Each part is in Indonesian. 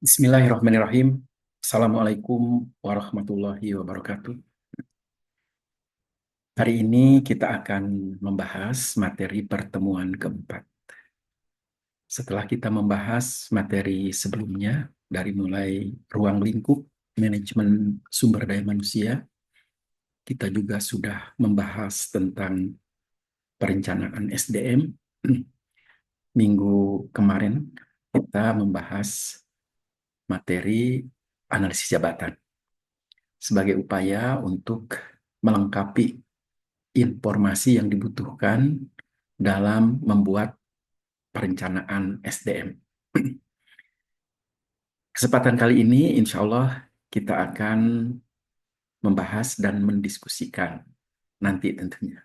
Bismillahirrahmanirrahim. Assalamualaikum warahmatullahi wabarakatuh. Hari ini kita akan membahas materi pertemuan keempat. Setelah kita membahas materi sebelumnya, dari mulai ruang lingkup manajemen sumber daya manusia, kita juga sudah membahas tentang perencanaan SDM. Minggu kemarin kita membahas materi analisis jabatan sebagai upaya untuk melengkapi informasi yang dibutuhkan dalam membuat perencanaan SDM. Kesempatan kali ini, insya Allah, kita akan membahas dan mendiskusikan nanti tentunya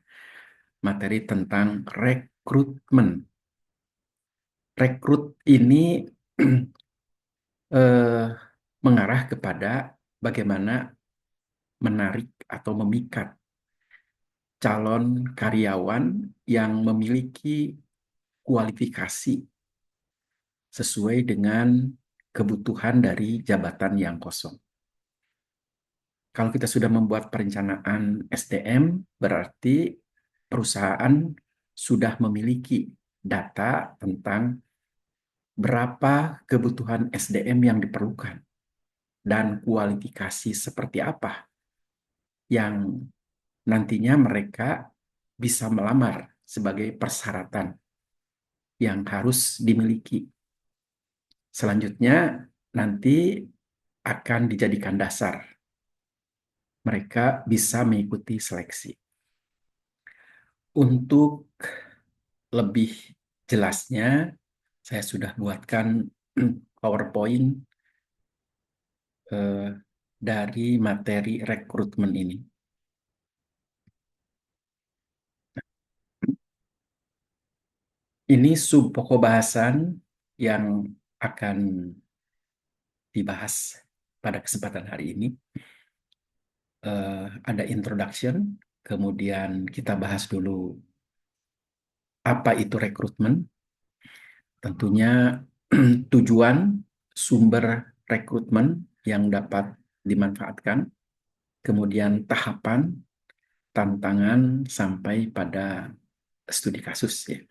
materi tentang rekrutmen. Rekrut ini mengarah kepada bagaimana menarik atau memikat calon karyawan yang memiliki kualifikasi sesuai dengan kebutuhan dari jabatan yang kosong. Kalau kita sudah membuat perencanaan SDM, berarti perusahaan sudah memiliki data tentang berapa kebutuhan SDM yang diperlukan dan kualifikasi seperti apa yang nantinya mereka bisa melamar sebagai persyaratan yang harus dimiliki. Selanjutnya nanti akan dijadikan dasar mereka bisa mengikuti seleksi. Untuk lebih jelasnya, saya sudah buatkan PowerPoint dari materi rekrutmen ini. Ini sub pokok bahasan yang akan dibahas pada kesempatan hari ini. Ada introduction, kemudian kita bahas dulu apa itu rekrutmen, tentunya tujuan sumber rekrutmen yang dapat dimanfaatkan, kemudian tahapan, tantangan, sampai pada studi kasus ya.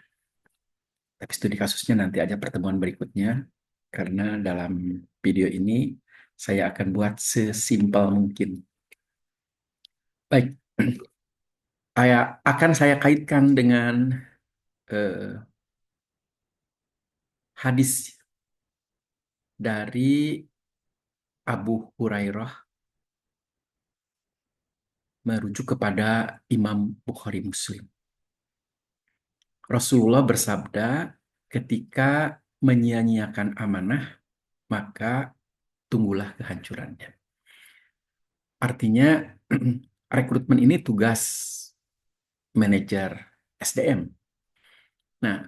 Tapi studi kasusnya nanti aja pertemuan berikutnya, karena dalam video ini saya akan buat sesimpel mungkin. Baik, saya kaitkan dengan eh, hadis dari Abu Hurairah merujuk kepada Imam Bukhari Muslim. Rasulullah bersabda, ketika menyia-nyiakan amanah, maka tunggulah kehancurannya. Artinya, rekrutmen ini tugas manajer SDM. Nah,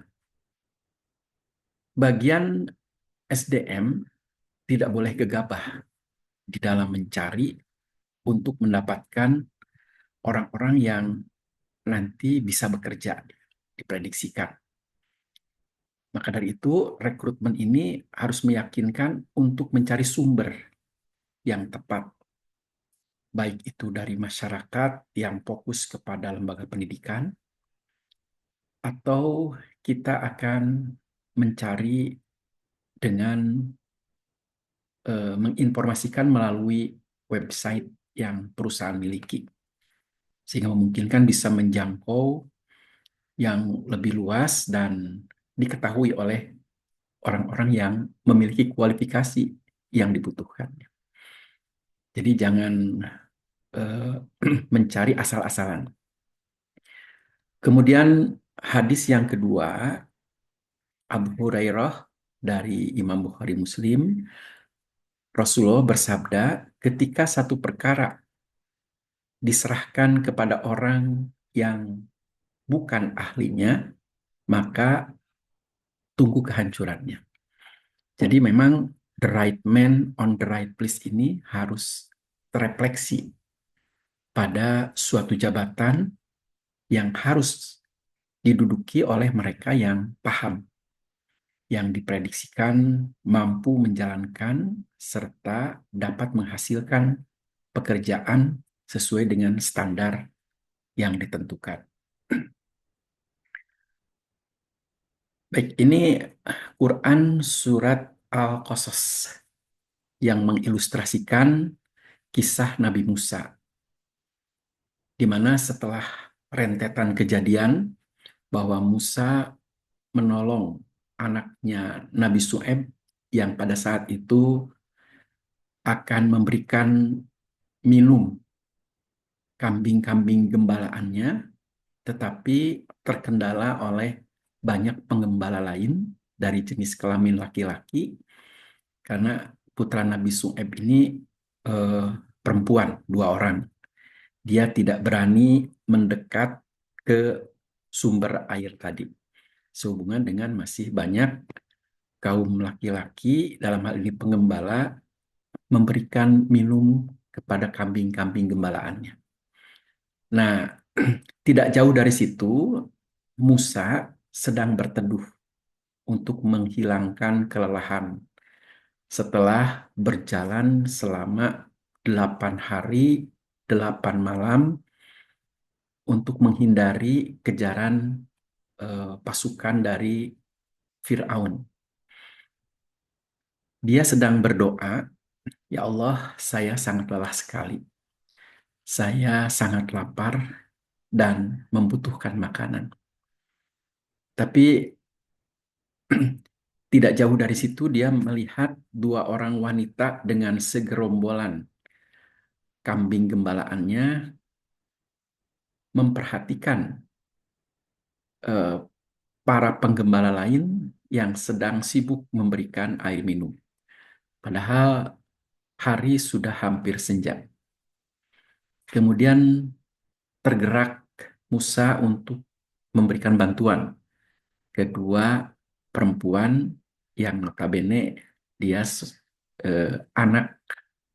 bagian SDM tidak boleh gegabah di dalam mencari untuk mendapatkan orang-orang yang nanti bisa bekerja, diprediksikan. Maka dari itu, rekrutmen ini harus meyakinkan untuk mencari sumber yang tepat, baik itu dari masyarakat yang fokus kepada lembaga pendidikan, atau kita akan mencari dengan menginformasikan melalui website yang perusahaan miliki, sehingga memungkinkan bisa menjangkau yang lebih luas dan diketahui oleh orang-orang yang memiliki kualifikasi yang dibutuhkan. Jadi jangan mencari asal-asalan. Kemudian hadis yang kedua, Abu Hurairah dari Imam Bukhari Muslim, Rasulullah bersabda, ketika satu perkara diserahkan kepada orang yang bukan ahlinya, maka tunggu kehancurannya. Jadi memang the right man on the right place ini harus terefleksi pada suatu jabatan yang harus diduduki oleh mereka yang paham yang diprediksikan mampu menjalankan serta dapat menghasilkan pekerjaan sesuai dengan standar yang ditentukan. Baik, ini Quran surat Al-Qasas yang mengilustrasikan kisah Nabi Musa, di mana setelah rentetan kejadian bahwa Musa menolong anaknya Nabi Su'aib yang pada saat itu akan memberikan minum kambing-kambing gembalaannya, tetapi terkendala oleh banyak penggembala lain dari jenis kelamin laki-laki, karena putra Nabi Su'aib ini eh, perempuan, 2 orang. Dia tidak berani mendekat ke sumber air tadi, sehubungan dengan masih banyak kaum laki-laki, dalam hal ini penggembala, memberikan minum kepada kambing-kambing gembalaannya. Nah, tidak jauh dari situ, Musa sedang berteduh untuk menghilangkan kelelahan setelah berjalan selama 8 hari, 8 malam untuk menghindari kejaran pasukan dari Fir'aun. Dia sedang berdoa, "Ya Allah, saya sangat lelah sekali. Saya sangat lapar dan membutuhkan makanan." Tapi tidak jauh dari situ dia melihat 2 orang wanita dengan segerombolan kambing gembalaannya memperhatikan eh, para penggembala lain yang sedang sibuk memberikan air minum. Padahal hari sudah hampir senja. Kemudian tergerak Musa untuk memberikan bantuan kedua perempuan yang notabene dia eh, anak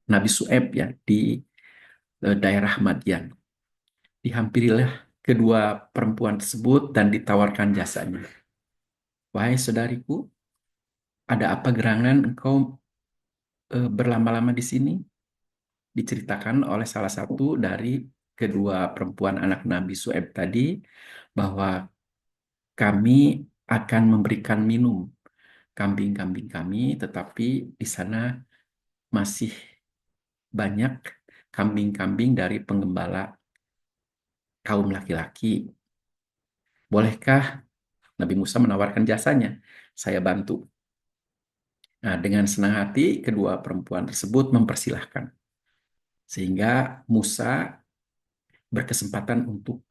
Nabi Su'aib ya di daerah Madian. Dihampirilah kedua perempuan tersebut dan ditawarkan jasanya. "Wahai saudariku, ada apa gerangan engkau berlama-lama di sini?" Diceritakan oleh salah satu dari kedua perempuan anak Nabi Su'aib tadi bahwa kami akan memberikan minum kambing-kambing kami, tetapi di sana masih banyak kambing-kambing dari penggembala kaum laki-laki. Bolehkah Nabi Musa menawarkan jasanya? Saya bantu. Nah, dengan senang hati kedua perempuan tersebut mempersilahkan. Sehingga Musa berkesempatan untuk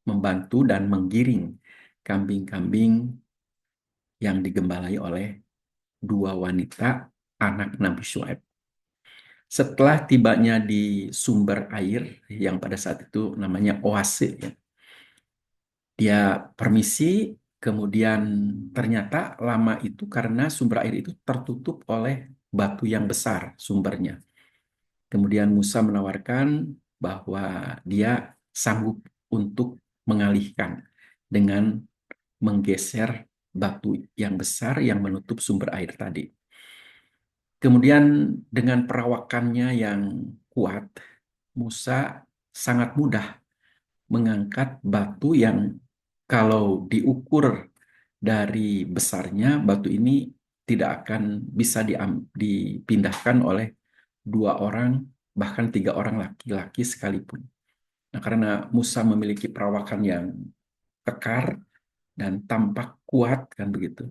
membantu dan menggiring kambing-kambing yang digembalai oleh 2 wanita anak Nabi Syuaib. Setelah tibanya di sumber air yang pada saat itu namanya oase, ya, dia permisi, kemudian ternyata lama itu karena sumber air itu tertutup oleh batu yang besar sumbernya. Kemudian Musa menawarkan bahwa dia sanggup untuk mengalihkan dengan menggeser batu yang besar yang menutup sumber air tadi. Kemudian dengan perawakannya yang kuat, Musa sangat mudah mengangkat batu yang kalau diukur dari besarnya, batu ini tidak akan bisa dipindahkan oleh 2 orang, bahkan 3 orang laki-laki sekalipun. Nah, karena Musa memiliki perawakan yang kekar dan tampak kuat, kan begitu.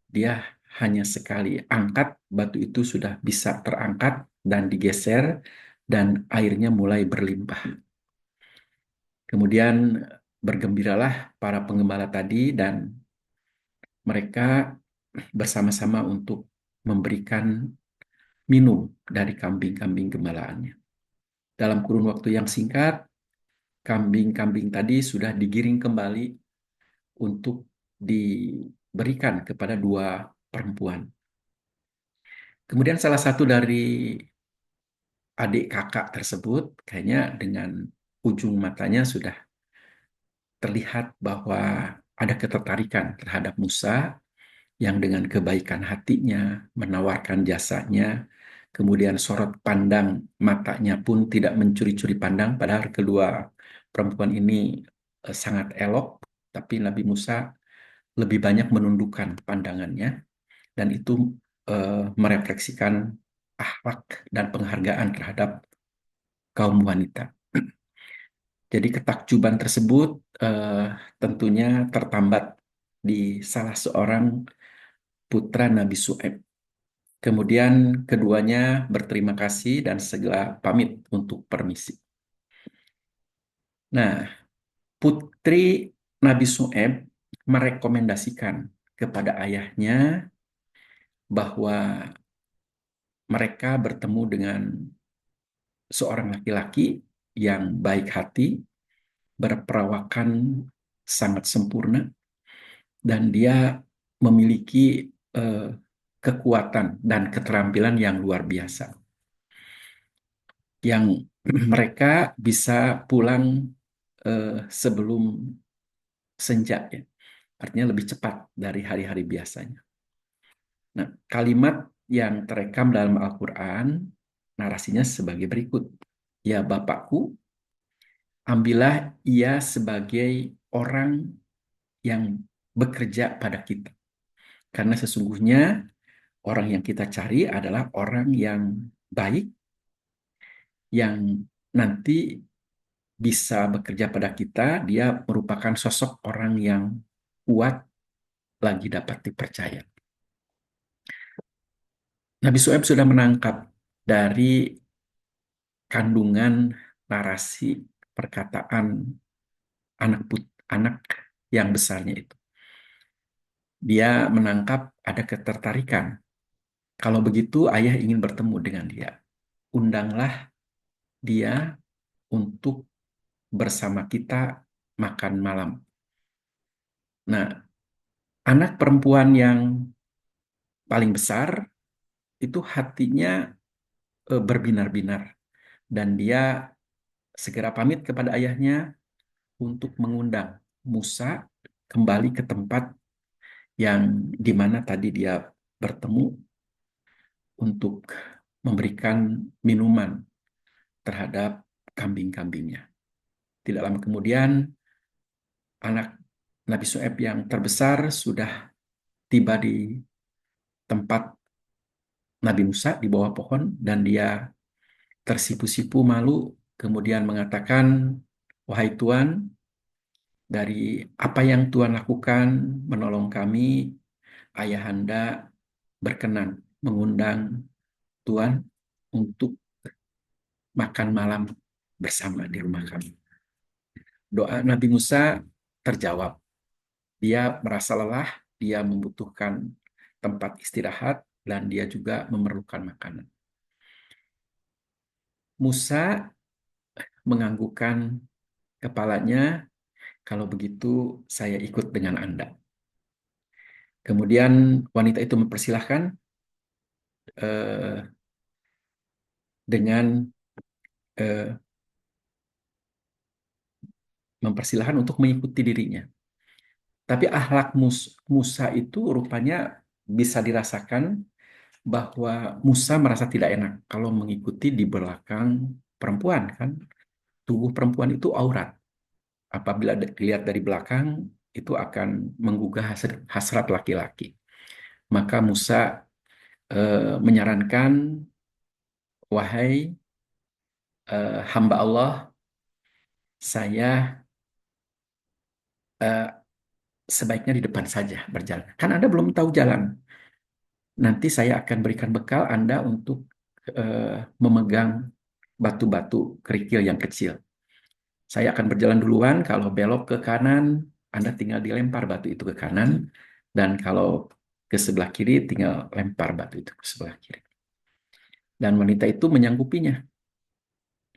Dia hanya sekali angkat, batu itu sudah bisa terangkat dan digeser, dan airnya mulai berlimpah. Kemudian bergembiralah para penggembala tadi, dan mereka bersama-sama untuk memberikan minum dari kambing-kambing gembalaannya. Dalam kurun waktu yang singkat, kambing-kambing tadi sudah digiring kembali untuk diberikan kepada 2 perempuan. Kemudian salah satu dari adik kakak tersebut kayaknya dengan ujung matanya sudah terlihat bahwa ada ketertarikan terhadap Musa. yang dengan kebaikan hatinya menawarkan jasanya, kemudian sorot pandang matanya pun tidak mencuri-curi pandang, padahal kedua perempuan ini sangat elok, tapi Nabi Musa lebih banyak menundukkan pandangannya, dan itu merefleksikan akhlak dan penghargaan terhadap kaum wanita. Jadi ketakjuban tersebut eh, tentunya tertambat di salah seorang putra Nabi Su'aib. Kemudian keduanya berterima kasih dan segera pamit untuk permisi. Nah, putri Nabi Su'aib merekomendasikan kepada ayahnya bahwa mereka bertemu dengan seorang laki-laki yang baik hati, berperawakan sangat sempurna, dan dia memiliki eh, kekuatan dan keterampilan yang luar biasa, yang mereka bisa pulang sebelum senja, ya. Artinya lebih cepat dari hari-hari biasanya. Nah, kalimat yang terekam dalam Al-Quran narasinya sebagai berikut. Ya Bapakku, ambillah ia sebagai orang yang bekerja pada kita. Karena sesungguhnya orang yang kita cari adalah orang yang baik, yang nanti bisa bekerja pada kita. Dia merupakan sosok orang yang kuat, lagi dapat dipercaya. Nabi Su'aib sudah menangkap dari kandungan narasi perkataan anak yang besarnya itu. Dia menangkap ada ketertarikan. Kalau begitu, ayah ingin bertemu dengan dia. Undanglah dia untuk bersama kita makan malam. Nah, anak perempuan yang paling besar itu hatinya berbinar-binar, dan dia segera pamit kepada ayahnya untuk mengundang Musa kembali ke tempat yang di mana tadi dia bertemu untuk memberikan minuman terhadap kambing-kambingnya. Tidak lama kemudian, anak Nabi Su'aib yang terbesar sudah tiba di tempat Nabi Musa di bawah pohon, dan dia tersipu-sipu malu, kemudian mengatakan, "Wahai Tuan, dari apa yang Tuan lakukan menolong kami, Ayahanda berkenan mengundang Tuan untuk makan malam bersama di rumah kami." Doa Nabi Musa terjawab. Dia merasa lelah, dia membutuhkan tempat istirahat, dan dia juga memerlukan makanan. Musa menganggukkan kepalanya, "Kalau begitu saya ikut dengan Anda." Kemudian wanita itu mempersilahkan eh, dengan eh, mempersilahkan untuk mengikuti dirinya. Tapi akhlak Musa itu rupanya bisa dirasakan bahwa Musa merasa tidak enak kalau mengikuti di belakang perempuan, kan. Tubuh perempuan itu aurat. Apabila dilihat dari belakang, itu akan menggugah hasrat laki-laki. Maka Musa menyarankan, "Wahai hamba Allah, saya eh, sebaiknya di depan saja berjalan. Kan Anda belum tahu jalan. Nanti saya akan berikan bekal Anda untuk memegang batu-batu kerikil yang kecil. Saya akan berjalan duluan, kalau belok ke kanan, Anda tinggal dilempar batu itu ke kanan, dan kalau ke sebelah kiri, tinggal lempar batu itu ke sebelah kiri." Dan wanita itu menyanggupinya.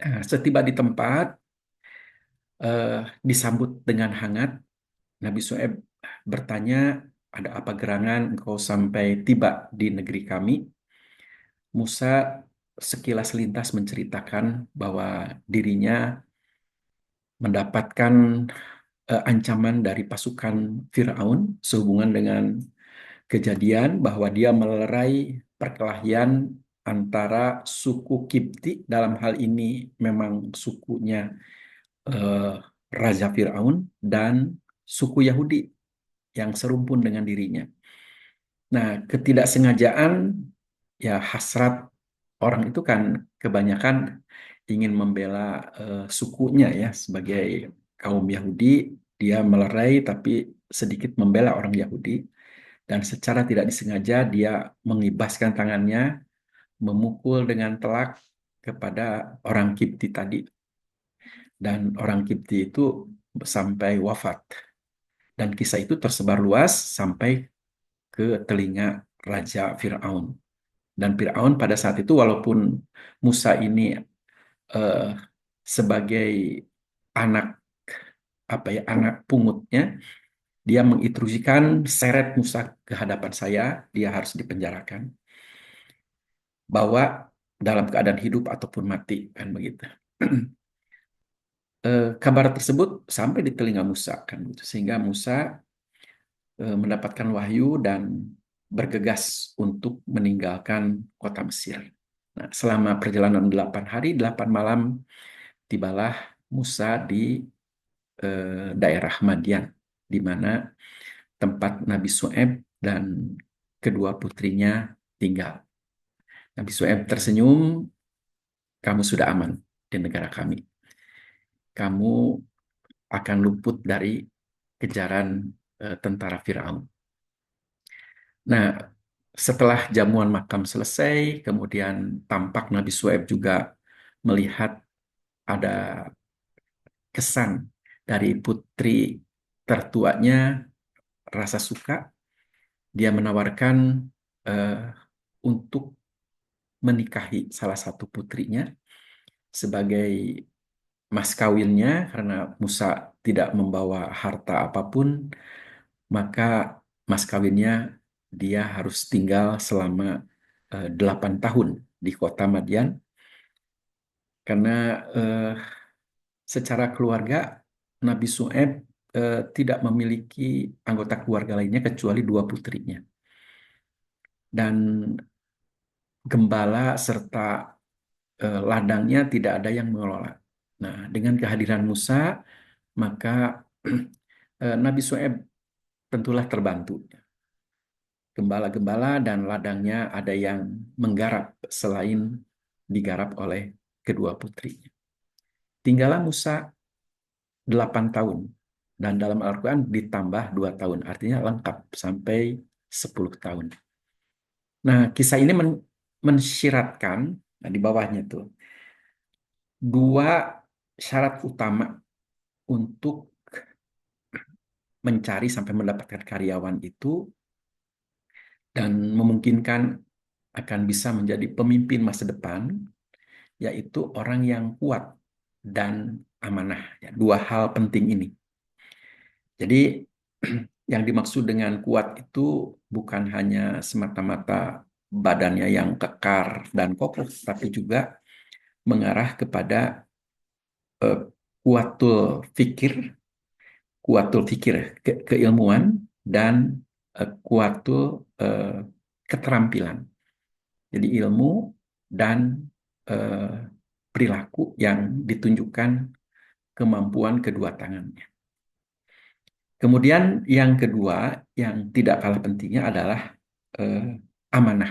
Nah, setiba di tempat, eh, disambut dengan hangat. Nabi Su'aib bertanya, "Ada apa gerangan engkau sampai tiba di negeri kami?" Musa sekilas lintas menceritakan bahwa dirinya mendapatkan ancaman dari pasukan Firaun sehubungan dengan kejadian bahwa dia melerai perkelahian antara suku Kipti, dalam hal ini memang sukunya eh, Raja Firaun, dan suku Yahudi yang serumpun dengan dirinya. Nah, ketidaksengajaan, ya hasrat orang itu kan kebanyakan ingin membela sukunya ya, sebagai kaum Yahudi, dia melerai tapi sedikit membela orang Yahudi, dan secara tidak disengaja dia mengibaskan tangannya, memukul dengan telak kepada orang Kipti tadi, dan orang Kipti itu sampai wafat. Dan kisah itu tersebar luas sampai ke telinga Raja Firaun. Dan Firaun pada saat itu, walaupun Musa ini eh, sebagai anak anak pungutnya, dia menginstruksikan, seret Musa ke hadapan saya, dia harus dipenjarakan, bawa dalam keadaan hidup ataupun mati, kan begitu. Kabar tersebut sampai di telinga Musa, kan gitu, sehingga Musa mendapatkan wahyu dan bergegas untuk meninggalkan kota Mesir. Nah, selama perjalanan 8 hari, 8 malam, tibalah Musa di daerah Madian, di mana tempat Nabi Su'aib dan kedua putrinya tinggal. Nabi Su'aib tersenyum, kamu sudah aman di negara kami. Kamu akan luput dari kejaran tentara Firaun. Nah, setelah jamuan makam selesai, kemudian tampak Nabi Su'aib juga melihat ada kesan dari putri tertuanya, rasa suka. Dia menawarkan eh, untuk menikahi salah satu putrinya sebagai mas kawinnya, karena Musa tidak membawa harta apapun, maka mas kawinnya dia harus tinggal selama 8 tahun di kota Madian, karena eh, secara keluarga Nabi Su'aib tidak memiliki anggota keluarga lainnya kecuali dua putrinya. Dan gembala serta ladangnya tidak ada yang mengelola. Nah, dengan kehadiran Musa, maka Nabi Su'aib tentulah terbantu. Gembala-gembala dan ladangnya ada yang menggarap selain digarap oleh kedua putrinya. Tinggallah Musa 8 tahun. Dan dalam Al-Quran ditambah 2 tahun. Artinya lengkap sampai 10 tahun. Nah, kisah ini mensyiratkan, nah di bawahnya tuh, dua syarat utama untuk mencari sampai mendapatkan karyawan itu dan memungkinkan akan bisa menjadi pemimpin masa depan, yaitu orang yang kuat dan amanah. Ya, dua hal penting ini. Jadi yang dimaksud dengan kuat itu bukan hanya semata-mata badannya yang kekar dan kokoh, tapi juga mengarah kepada eh, kuatul fikir, keilmuan, dan kuatul eh, keterampilan. Jadi ilmu dan eh, perilaku yang ditunjukkan kemampuan kedua tangannya. Kemudian yang kedua, yang tidak kalah pentingnya adalah eh, amanah.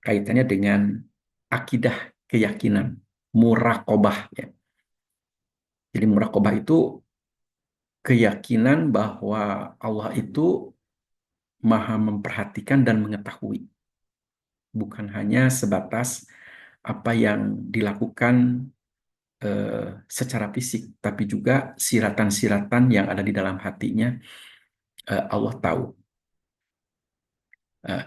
Kaitannya dengan akidah, keyakinan, muraqabah. Ya. Jadi muraqabah itu keyakinan bahwa Allah itu maha memperhatikan dan mengetahui. Bukan hanya sebatas apa yang dilakukan secara fisik, tapi juga siratan-siratan yang ada di dalam hatinya, Allah tahu. Eh,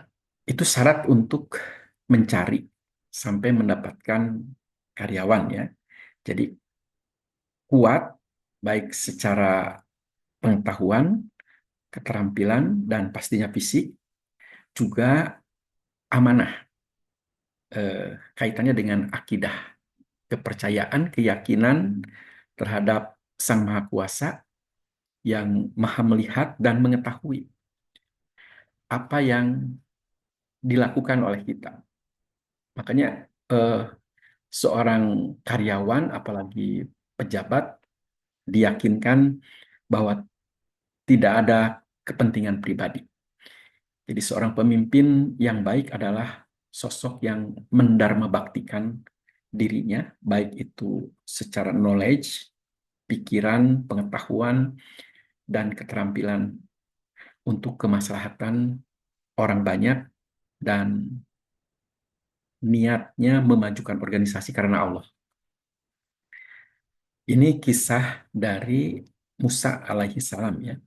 itu syarat untuk mencari sampai mendapatkan karyawan ya. Jadi kuat baik secara pengetahuan, keterampilan, dan pastinya fisik, juga amanah, eh, kaitannya dengan akidah, kepercayaan, keyakinan terhadap Sang Maha Kuasa yang maha melihat dan mengetahui. apa yang dilakukan oleh kita. Makanya eh, seorang karyawan, apalagi pejabat, diyakinkan bahwa tidak ada kepentingan pribadi. Jadi seorang pemimpin yang baik adalah sosok yang mendarma baktikan dirinya, baik itu secara knowledge, pikiran, pengetahuan, dan keterampilan untuk kemaslahatan orang banyak dan niatnya memajukan organisasi karena Allah. Ini kisah dari Musa alaihi salam ya,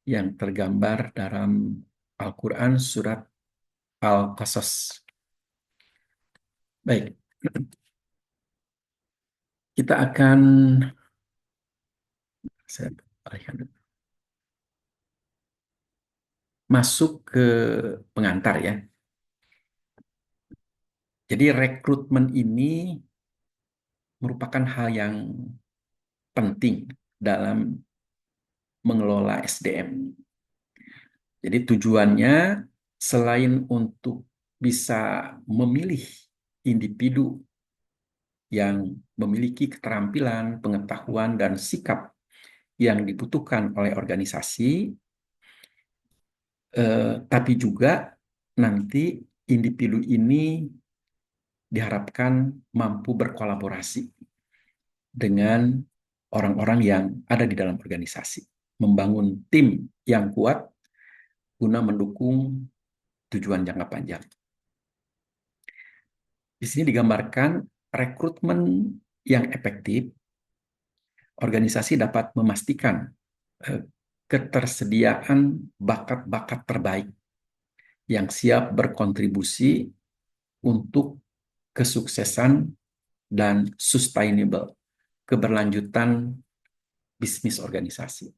yang tergambar dalam Al-Quran surat Al-Qasas. Baik, kita akan saya alihkan dulu. Masuk ke pengantar ya. Jadi rekrutmen ini merupakan hal yang penting dalam mengelola SDM. Jadi tujuannya selain untuk bisa memilih individu yang memiliki keterampilan, pengetahuan, dan sikap yang dibutuhkan oleh organisasi, tapi juga nanti individu ini diharapkan mampu berkolaborasi dengan orang-orang yang ada di dalam organisasi, membangun tim yang kuat guna mendukung tujuan jangka panjang. Di sini digambarkan rekrutmen yang efektif, organisasi dapat memastikan eh, ketersediaan bakat-bakat terbaik yang siap berkontribusi untuk kesuksesan dan sustainable, keberlanjutan bisnis organisasi.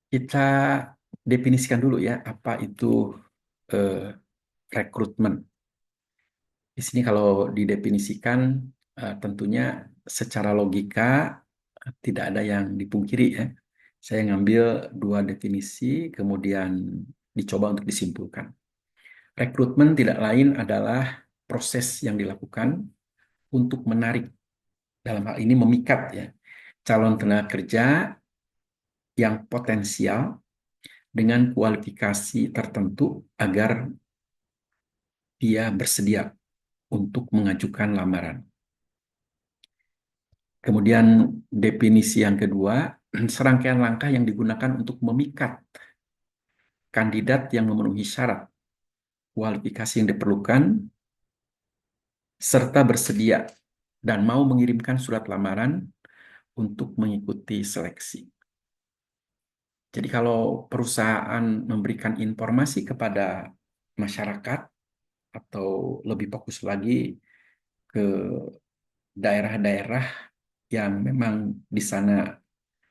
Kita definisikan dulu ya, apa itu eh, rekrutmen. Di sini kalau didefinisikan, tentunya secara logika tidak ada yang dipungkiri ya. Saya ngambil dua definisi, kemudian dicoba untuk disimpulkan. Rekrutmen tidak lain adalah proses yang dilakukan untuk menarik, dalam hal ini memikat ya, calon tenaga kerja yang potensial dengan kualifikasi tertentu agar dia bersedia untuk mengajukan lamaran. Kemudian definisi yang kedua, serangkaian langkah yang digunakan untuk memikat kandidat yang memenuhi syarat kualifikasi yang diperlukan serta bersedia dan mau mengirimkan surat lamaran untuk mengikuti seleksi. Jadi kalau perusahaan memberikan informasi kepada masyarakat atau lebih fokus lagi ke daerah-daerah yang memang di sana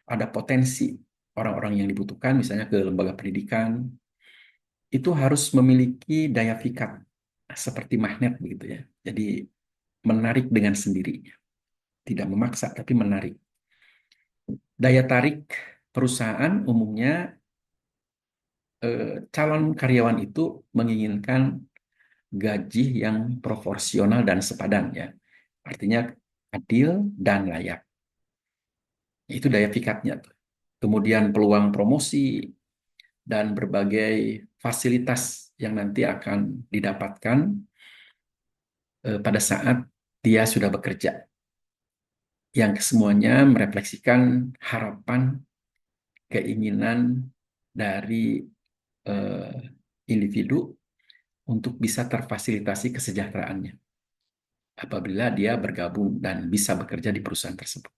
ada potensi orang-orang yang dibutuhkan, misalnya ke lembaga pendidikan, itu harus memiliki daya pikat seperti magnet begitu ya. Jadi menarik dengan sendirinya, tidak memaksa tapi menarik. Daya tarik perusahaan umumnya calon karyawan itu menginginkan gaji yang proporsional dan sepadan ya. Artinya adil dan layak. Itu daya pikatnya tuh. Kemudian peluang promosi dan berbagai fasilitas yang nanti akan didapatkan pada saat dia sudah bekerja. Yang kesemuanya merefleksikan harapan, keinginan dari eh, individu untuk bisa terfasilitasi kesejahteraannya apabila dia bergabung dan bisa bekerja di perusahaan tersebut.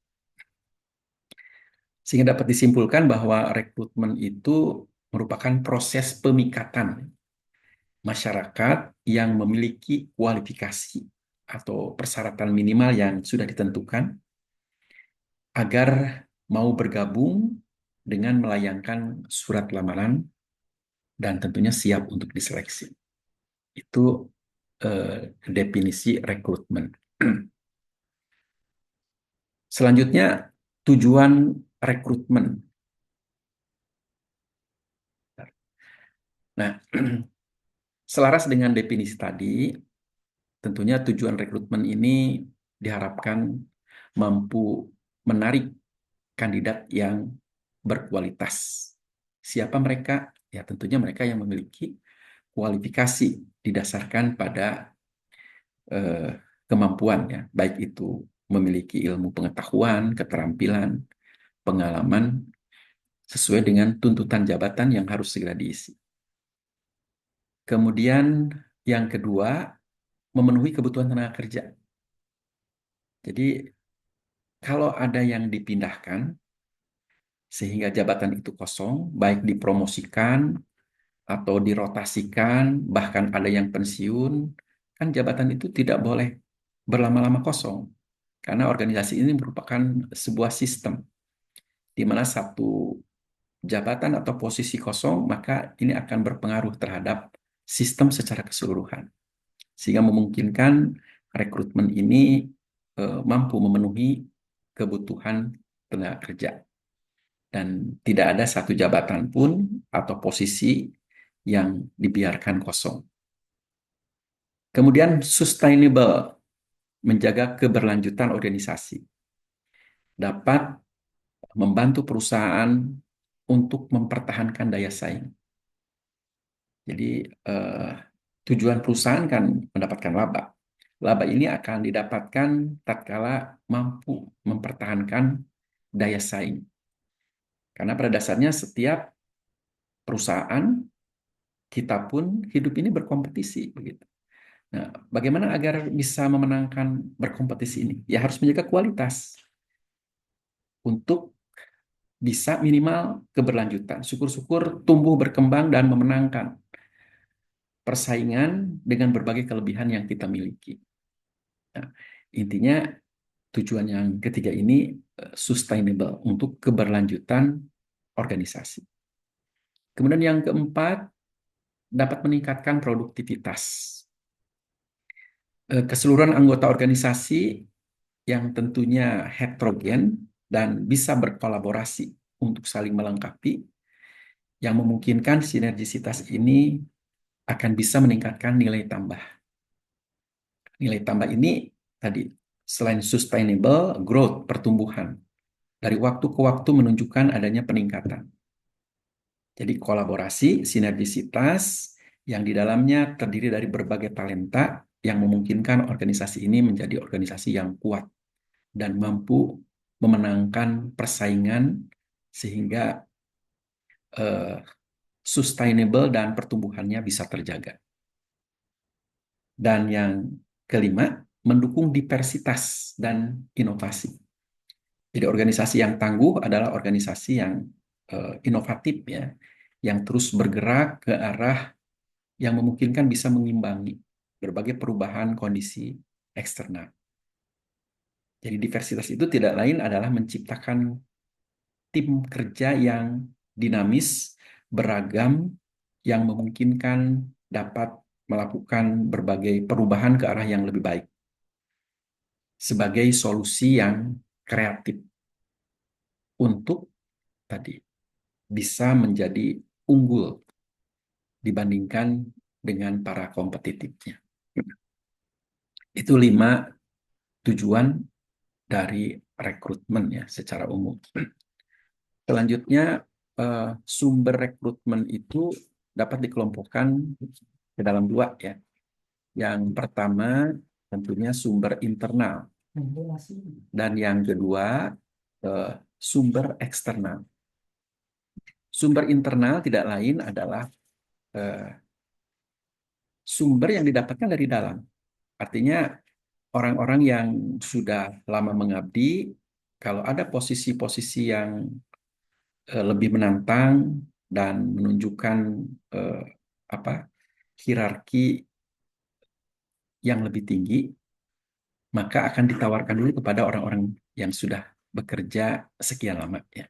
Sehingga dapat disimpulkan bahwa rekrutmen itu merupakan proses pemikatan masyarakat yang memiliki kualifikasi atau persyaratan minimal yang sudah ditentukan agar mau bergabung dengan melayangkan surat lamaran dan tentunya siap untuk diseleksi. Itu definisi rekrutmen. Selanjutnya, tujuan rekrutmen. Nah, selaras dengan definisi tadi, tentunya tujuan rekrutmen ini diharapkan mampu menarik kandidat yang berkualitas. Siapa mereka? Ya tentunya mereka yang memiliki kualifikasi didasarkan pada eh, kemampuan ya, baik itu memiliki ilmu pengetahuan, keterampilan, pengalaman sesuai dengan tuntutan jabatan yang harus segera diisi. Kemudian yang kedua, memenuhi kebutuhan tenaga kerja. Jadi kalau ada yang dipindahkan sehingga jabatan itu kosong, baik dipromosikan atau dirotasikan, bahkan ada yang pensiun, kan jabatan itu tidak boleh berlama-lama kosong. Karena organisasi ini merupakan sebuah sistem di mana satu jabatan atau posisi kosong, maka ini akan berpengaruh terhadap sistem secara keseluruhan. Sehingga memungkinkan rekrutmen ini mampu memenuhi kebutuhan tenaga kerja. Dan tidak ada satu jabatan pun atau posisi yang dibiarkan kosong. Kemudian sustainable, menjaga keberlanjutan organisasi. Dapat membantu perusahaan untuk mempertahankan daya saing. Jadi eh, tujuan perusahaan kan mendapatkan laba. Laba ini akan didapatkan tatkala mampu mempertahankan daya saing. Karena pada dasarnya setiap perusahaan kita pun hidup ini berkompetisi begitu. Nah, bagaimana agar bisa memenangkan berkompetisi ini? Ya harus menjaga kualitas untuk bisa minimal keberlanjutan. Syukur-syukur tumbuh berkembang dan memenangkan persaingan dengan berbagai kelebihan yang kita miliki. Nah, intinya tujuan yang ketiga ini sustainable untuk keberlanjutan organisasi. Kemudian yang keempat, dapat meningkatkan produktivitas. Keseluruhan anggota organisasi yang tentunya heterogen dan bisa berkolaborasi untuk saling melengkapi, yang memungkinkan sinergisitas ini akan bisa meningkatkan nilai tambah. Nilai tambah ini tadi selain sustainable, growth, pertumbuhan. Dari waktu ke waktu menunjukkan adanya peningkatan. Jadi kolaborasi, sinergisitas yang di dalamnya terdiri dari berbagai talenta yang memungkinkan organisasi ini menjadi organisasi yang kuat dan mampu memenangkan persaingan sehingga eh, sustainable dan pertumbuhannya bisa terjaga. Dan yang kelima, mendukung diversitas dan inovasi. Jadi organisasi yang tangguh adalah organisasi yang inovatif ya, yang terus bergerak ke arah yang memungkinkan bisa mengimbangi berbagai perubahan kondisi eksternal. Jadi diversitas itu tidak lain adalah menciptakan tim kerja yang dinamis, beragam, yang memungkinkan dapat melakukan berbagai perubahan ke arah yang lebih baik sebagai solusi yang kreatif untuk tadi bisa menjadi unggul dibandingkan dengan para kompetitifnya. Itu 5 tujuan dari rekrutmen ya secara umum. Selanjutnya sumber rekrutmen itu dapat dikelompokkan ke dalam 2 ya. Yang pertama tentunya sumber internal dan yang kedua sumber eksternal. Sumber internal tidak lain adalah eh, sumber yang didapatkan dari dalam. Artinya orang-orang yang sudah lama mengabdi, kalau ada posisi-posisi yang lebih menantang dan menunjukkan eh, apa hierarki yang lebih tinggi, maka akan ditawarkan dulu kepada orang-orang yang sudah bekerja sekian lama ya.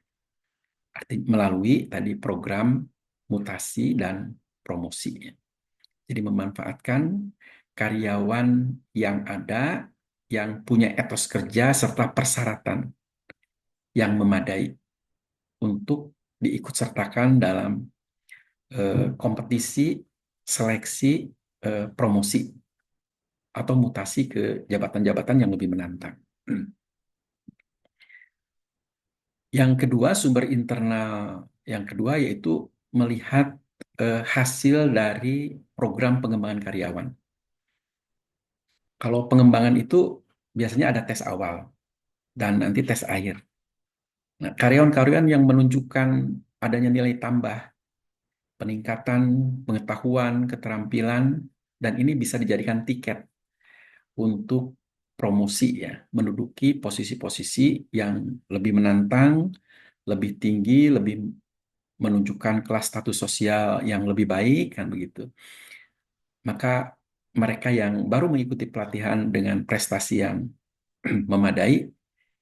Artinya melalui tadi program mutasi dan promosi ya. Jadi memanfaatkan karyawan yang ada yang punya etos kerja serta persyaratan yang memadai untuk diikutsertakan dalam kompetisi, seleksi, promosi atau mutasi ke jabatan-jabatan yang lebih menantang. Yang kedua, sumber internal yang kedua yaitu melihat hasil dari program pengembangan karyawan. Kalau pengembangan itu biasanya ada tes awal dan nanti tes akhir. Nah, karyawan-karyawan yang menunjukkan adanya nilai tambah, peningkatan pengetahuan, keterampilan, dan ini bisa dijadikan tiket untuk promosi ya, menduduki posisi-posisi yang lebih menantang, lebih tinggi, lebih menunjukkan kelas status sosial yang lebih baik kan begitu. Maka mereka yang baru mengikuti pelatihan dengan prestasi yang memadai,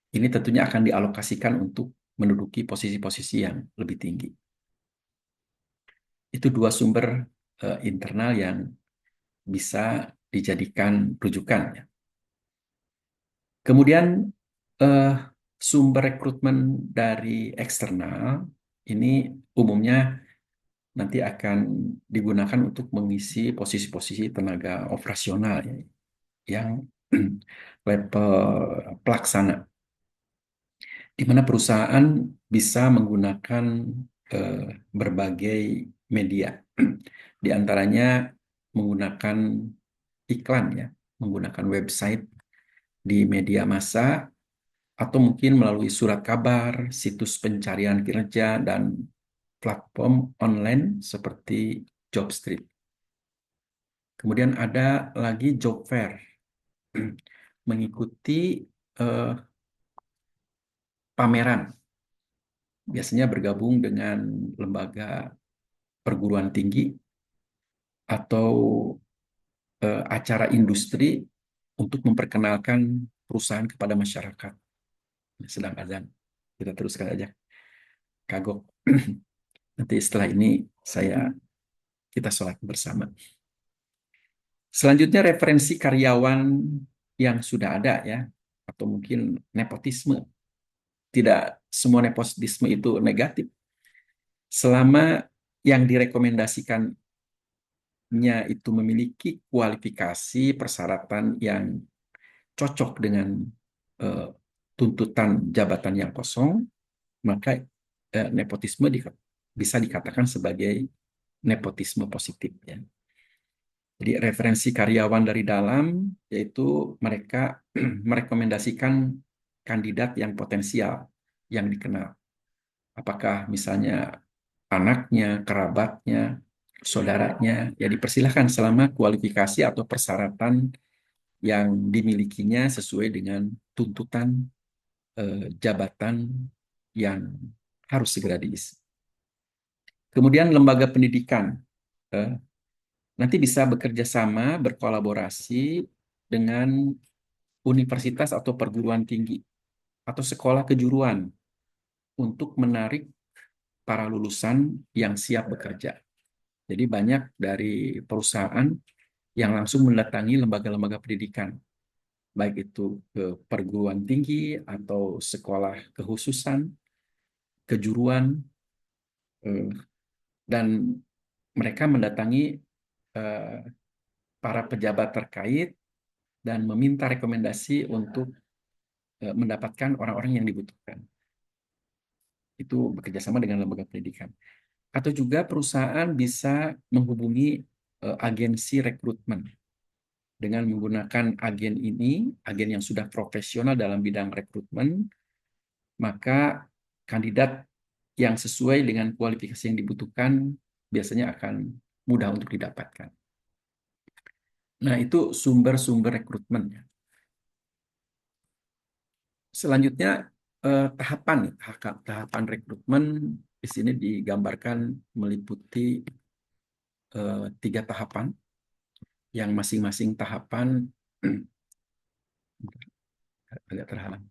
ini tentunya akan dialokasikan untuk menduduki posisi-posisi yang lebih tinggi. Itu dua sumber internal yang bisa dijadikan rujukan ya. Kemudian eh, sumber rekrutmen dari eksternal ini umumnya nanti akan digunakan untuk mengisi posisi-posisi tenaga operasional ya, yang level pelaksana, di mana perusahaan bisa menggunakan eh, berbagai media, di antaranya menggunakan iklan ya, menggunakan website di media massa atau mungkin melalui surat kabar, situs pencarian kinerja, dan platform online seperti Jobstreet. Kemudian ada lagi job fair, mengikuti eh, pameran, biasanya bergabung dengan lembaga perguruan tinggi atau acara industri untuk memperkenalkan perusahaan kepada masyarakat. Sedang azan, kita teruskan aja. Kagok. Nanti setelah ini kita sholat bersama. Selanjutnya referensi karyawan yang sudah ada ya, atau mungkin nepotisme. Tidak semua nepotisme itu negatif. Selama yang direkomendasikannya itu memiliki kualifikasi persyaratan yang cocok dengan eh, tuntutan jabatan yang kosong, maka nepotisme bisa dikatakan sebagai nepotisme positif ya. Jadi referensi karyawan dari dalam yaitu mereka merekomendasikan kandidat yang potensial yang dikenal. Apakah misalnya anaknya, kerabatnya, saudaranya, ya dipersilahkan selama kualifikasi atau persyaratan yang dimilikinya sesuai dengan tuntutan jabatan yang harus segera diisi. Kemudian lembaga pendidikan eh, nanti bisa bekerja sama, berkolaborasi dengan universitas atau perguruan tinggi atau sekolah kejuruan untuk menarik para lulusan yang siap bekerja. Jadi banyak dari perusahaan yang langsung mendatangi lembaga-lembaga pendidikan, baik itu ke perguruan tinggi atau sekolah kekhususan, kejuruan, eh, dan mereka mendatangi eh, para pejabat terkait dan meminta rekomendasi untuk mendapatkan orang-orang yang dibutuhkan. Itu bekerjasama dengan lembaga pendidikan. Atau juga perusahaan bisa menghubungi agensi rekrutmen dengan menggunakan agen ini, agen yang sudah profesional dalam bidang rekrutmen, maka kandidat yang sesuai dengan kualifikasi yang dibutuhkan biasanya akan mudah untuk didapatkan. Nah, itu sumber-sumber rekrutmen. Selanjutnya, tahapan, tahapan rekrutmen di sini digambarkan meliputi tiga tahapan, yang masing-masing tahapan agak terhalang.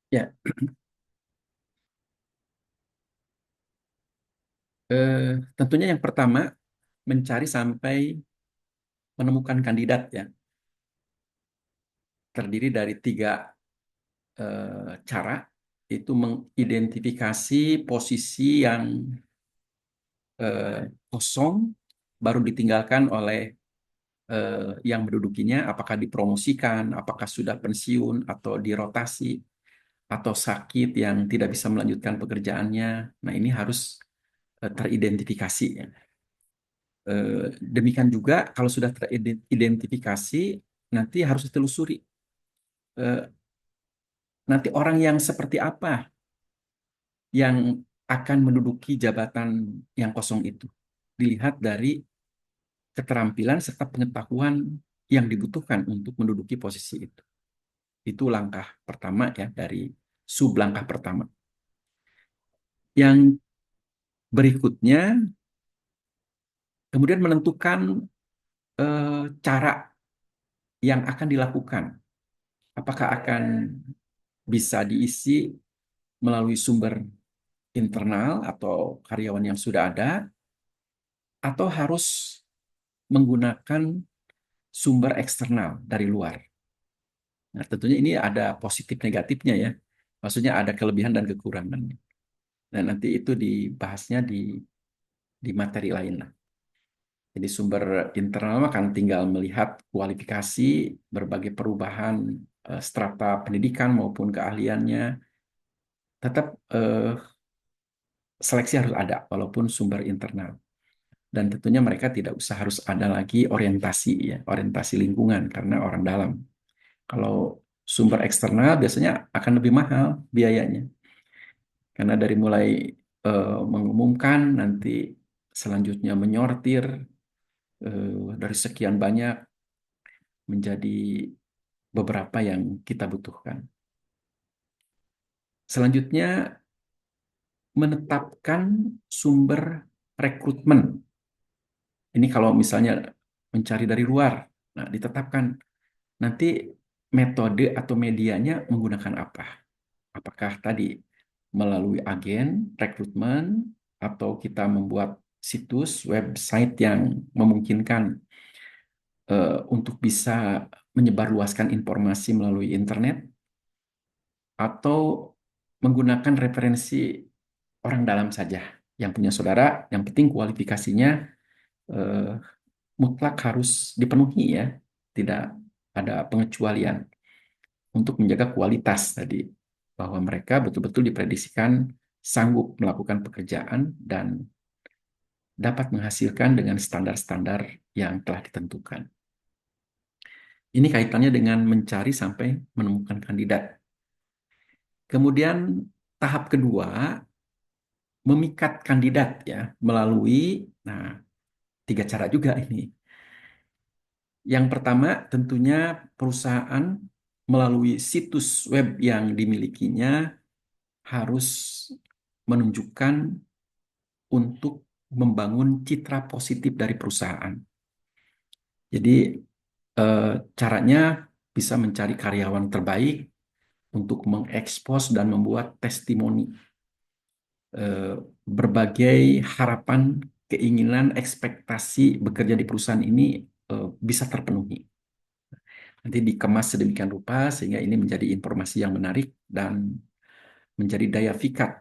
Ya, tentunya yang pertama mencari sampai menemukan kandidat ya. terdiri dari tiga cara, itu mengidentifikasi posisi yang kosong, baru ditinggalkan oleh yang mendudukinya, apakah dipromosikan, apakah sudah pensiun atau dirotasi, atau sakit yang tidak bisa melanjutkan pekerjaannya. Nah, ini harus teridentifikasi, ya. Demikian juga kalau sudah teridentifikasi, nanti harus ditelusuri nanti orang yang seperti apa yang akan menduduki jabatan yang kosong itu. Dilihat dari keterampilan serta pengetahuan yang dibutuhkan untuk menduduki posisi itu. Itu langkah pertama ya, dari sub langkah pertama. Yang berikutnya kemudian menentukan cara yang akan dilakukan. Apakah akan bisa diisi melalui sumber internal atau karyawan yang sudah ada, atau harus menggunakan sumber eksternal dari luar. Nah, tentunya ini ada positif negatifnya ya. Maksudnya ada kelebihan dan kekurangan. Dan nanti itu dibahasnya di materi lain lah. Jadi sumber internal kan tinggal melihat kualifikasi, berbagai perubahan strata pendidikan maupun keahliannya. Tetap seleksi harus ada walaupun sumber internal. Dan tentunya mereka tidak usah harus ada lagi orientasi ya, orientasi lingkungan karena orang dalam. Kalau sumber eksternal biasanya akan lebih mahal biayanya. Karena dari mulai mengumumkan, nanti selanjutnya menyortir dari sekian banyak menjadi beberapa yang kita butuhkan. Selanjutnya menetapkan sumber rekrutmen. Ini kalau misalnya mencari dari luar, nah ditetapkan nanti metode atau medianya menggunakan apa? Apakah tadi melalui agen rekrutmen atau kita membuat situs website yang memungkinkan untuk bisa menyebarluaskan informasi melalui internet, atau menggunakan referensi orang dalam saja yang punya saudara, yang penting kualifikasinya eh, mutlak harus dipenuhi ya, tidak ada pengecualian untuk menjaga kualitas tadi, bahwa mereka betul-betul diprediksikan sanggup melakukan pekerjaan dan dapat menghasilkan dengan standar-standar yang telah ditentukan. Ini kaitannya dengan mencari sampai menemukan kandidat. Kemudian tahap kedua, memikat kandidat ya melalui, nah, tiga cara juga ini. Yang pertama tentunya perusahaan melalui situs web yang dimilikinya harus menunjukkan untuk membangun citra positif dari perusahaan. Jadi eh, caranya bisa mencari karyawan terbaik untuk mengekspos dan membuat testimoni eh, berbagai harapan, keinginan, ekspektasi bekerja di perusahaan ini bisa terpenuhi. Nanti dikemas sedemikian rupa sehingga ini menjadi informasi yang menarik dan menjadi daya pikat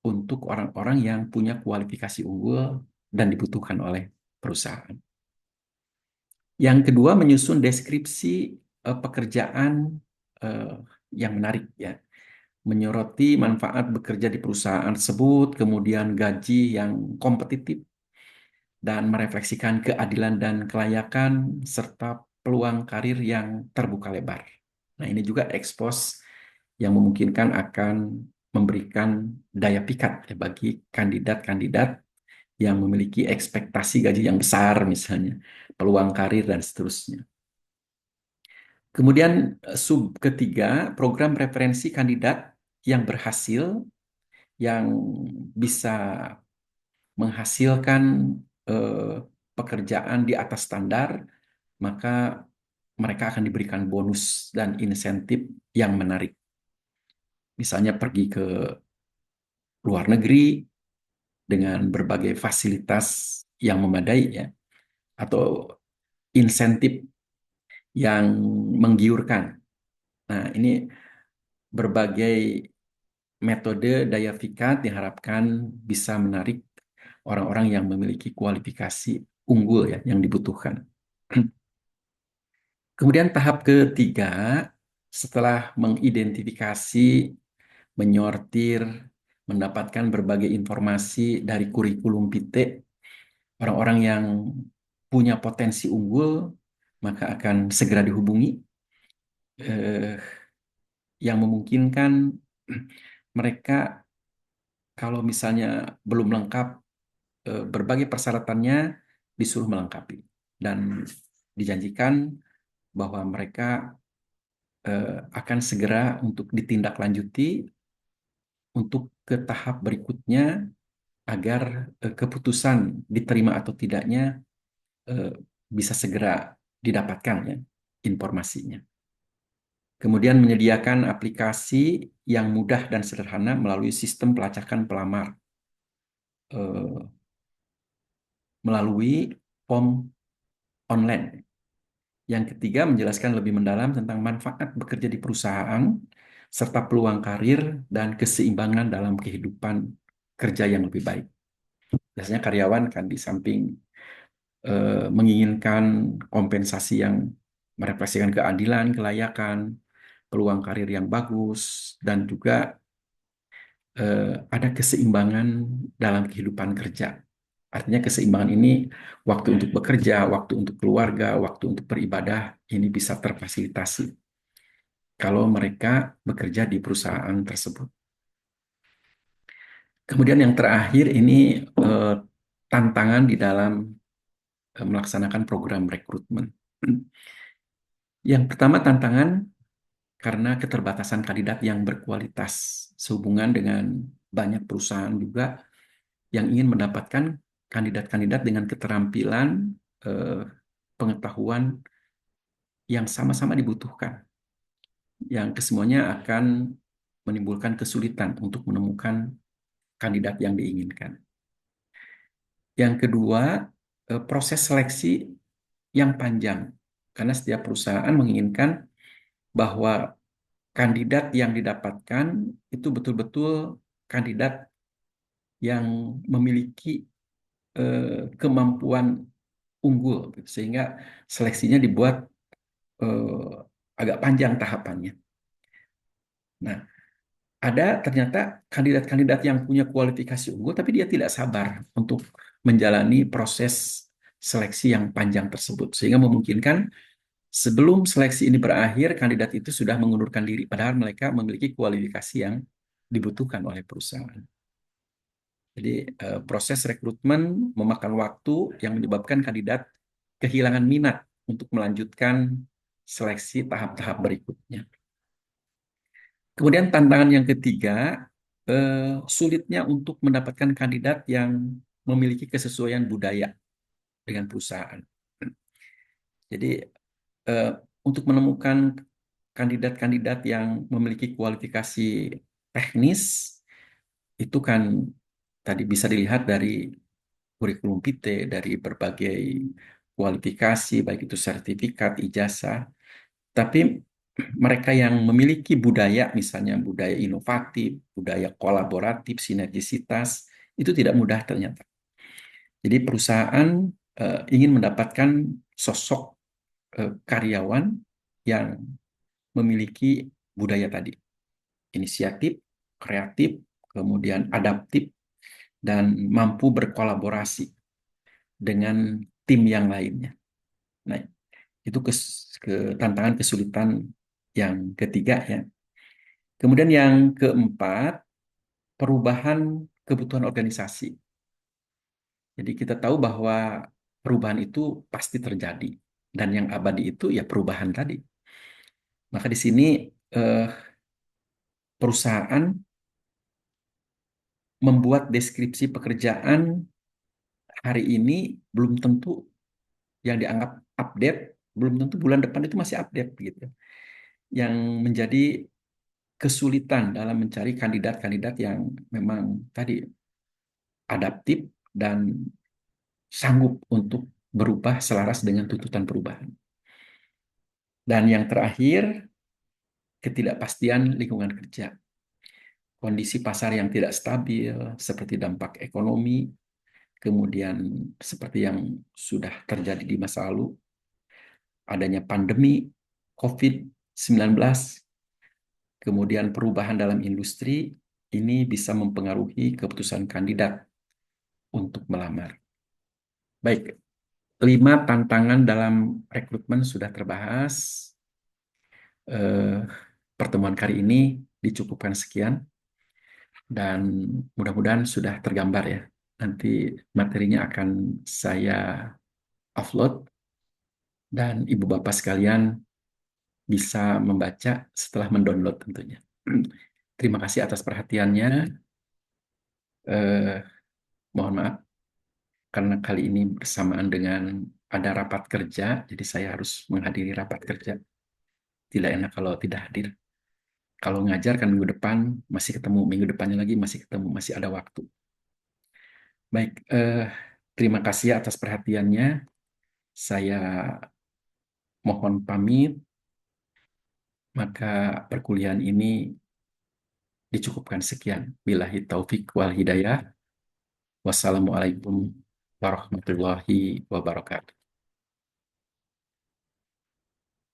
untuk orang-orang yang punya kualifikasi unggul dan dibutuhkan oleh perusahaan. Yang kedua, menyusun deskripsi pekerjaan eh, yang menarik ya, menyoroti manfaat bekerja di perusahaan tersebut, kemudian gaji yang kompetitif, dan merefleksikan keadilan dan kelayakan, serta peluang karir yang terbuka lebar. Nah, ini juga ekspos yang memungkinkan akan memberikan daya pikat ya, bagi kandidat-kandidat yang memiliki ekspektasi gaji yang besar misalnya, peluang karir dan seterusnya. Kemudian sub ketiga, program referensi kandidat yang berhasil, yang bisa menghasilkan eh, pekerjaan di atas standar, maka mereka akan diberikan bonus dan insentif yang menarik. Misalnya pergi ke luar negeri dengan berbagai fasilitas yang memadai ya, atau insentif yang menggiurkan. Nah, ini berbagai metode daya pikat diharapkan bisa menarik orang-orang yang memiliki kualifikasi unggul ya yang dibutuhkan. Kemudian tahap ketiga, setelah mengidentifikasi, menyortir, mendapatkan berbagai informasi dari kurikulum PITE, orang-orang yang punya potensi unggul, maka akan segera dihubungi eh, yang memungkinkan mereka kalau misalnya belum lengkap berbagai persyaratannya disuruh melengkapi dan dijanjikan bahwa mereka akan segera untuk ditindaklanjuti untuk ke tahap berikutnya agar keputusan diterima atau tidaknya eh, bisa segera didapatkan ya informasinya. Kemudian menyediakan aplikasi yang mudah dan sederhana melalui sistem pelacakan pelamar eh, melalui form online. Yang ketiga, menjelaskan lebih mendalam tentang manfaat bekerja di perusahaan serta peluang karir dan keseimbangan dalam kehidupan kerja yang lebih baik. Biasanya karyawan kan di samping menginginkan kompensasi yang merefleksikan keadilan, kelayakan, peluang karir yang bagus, dan juga ada keseimbangan dalam kehidupan kerja. Artinya keseimbangan ini waktu untuk bekerja, waktu untuk keluarga, waktu untuk beribadah ini bisa terfasilitasi kalau mereka bekerja di perusahaan tersebut. Kemudian yang terakhir ini tantangan di dalam melaksanakan program rekrutmen. Yang pertama tantangan karena keterbatasan kandidat yang berkualitas sehubungan dengan banyak perusahaan juga yang ingin mendapatkan kandidat-kandidat dengan keterampilan, eh, pengetahuan yang sama-sama dibutuhkan, yang kesemuanya akan menimbulkan kesulitan untuk menemukan kandidat yang diinginkan. Yang kedua, proses seleksi yang panjang, karena setiap perusahaan menginginkan bahwa kandidat yang didapatkan itu betul-betul kandidat yang memiliki kemampuan unggul, gitu. Sehingga seleksinya dibuat agak panjang tahapannya. Nah, ada ternyata kandidat-kandidat yang punya kualifikasi unggul, tapi dia tidak sabar untuk menjalani proses seleksi yang panjang tersebut, sehingga memungkinkan sebelum seleksi ini berakhir, kandidat itu sudah mengundurkan diri, padahal mereka memiliki kualifikasi yang dibutuhkan oleh perusahaan. Jadi proses rekrutmen memakan waktu yang menyebabkan kandidat kehilangan minat untuk melanjutkan seleksi tahap-tahap berikutnya. Kemudian tantangan yang ketiga, sulitnya untuk mendapatkan kandidat yang memiliki kesesuaian budaya dengan perusahaan. Jadi eh, untuk menemukan kandidat-kandidat yang memiliki kualifikasi teknis itu kan tadi bisa dilihat dari kurikulum PITE, dari berbagai kualifikasi, baik itu sertifikat, ijazah. Tapi mereka yang memiliki budaya, misalnya budaya inovatif, budaya kolaboratif, sinergisitas, itu tidak mudah ternyata. Jadi perusahaan ingin mendapatkan sosok karyawan yang memiliki budaya tadi, inisiatif, kreatif, kemudian adaptif, dan mampu berkolaborasi dengan tim yang lainnya. Nah, itu tantangan kesulitan yang ketiga ya. Kemudian yang keempat, perubahan kebutuhan organisasi. Jadi kita tahu bahwa perubahan itu pasti terjadi dan yang abadi itu ya perubahan tadi. Maka di sini eh, perusahaan membuat deskripsi pekerjaan hari ini belum tentu yang dianggap update, belum tentu bulan depan itu masih update gitu. Yang menjadi kesulitan dalam mencari kandidat-kandidat yang memang tadi adaptif dan sanggup untuk berubah selaras dengan tuntutan perubahan. Dan yang terakhir, ketidakpastian lingkungan kerja. Kondisi pasar yang tidak stabil, seperti dampak ekonomi, kemudian seperti yang sudah terjadi di masa lalu, adanya pandemi COVID-19, kemudian perubahan dalam industri, ini bisa mempengaruhi keputusan kandidat untuk melamar. Baik, 5 tantangan dalam rekrutmen sudah terbahas. Eh, Pertemuan kali ini dicukupkan sekian dan mudah-mudahan sudah tergambar ya. Nanti materinya akan saya upload dan ibu bapak sekalian bisa membaca setelah mendownload tentunya. Terima kasih atas perhatiannya. Eh, Mohon maaf karena kali ini bersamaan dengan ada rapat kerja, jadi saya harus menghadiri rapat kerja. Tidak enak kalau tidak hadir. Kalau ngajar kan minggu depan masih ketemu, minggu depannya lagi masih ketemu, masih ada waktu. Baik, terima kasih atas perhatiannya. Saya mohon pamit, maka perkuliahan ini dicukupkan sekian. Billahi taufik wal hidayah. Wassalamualaikum warahmatullahi wabarakatuh.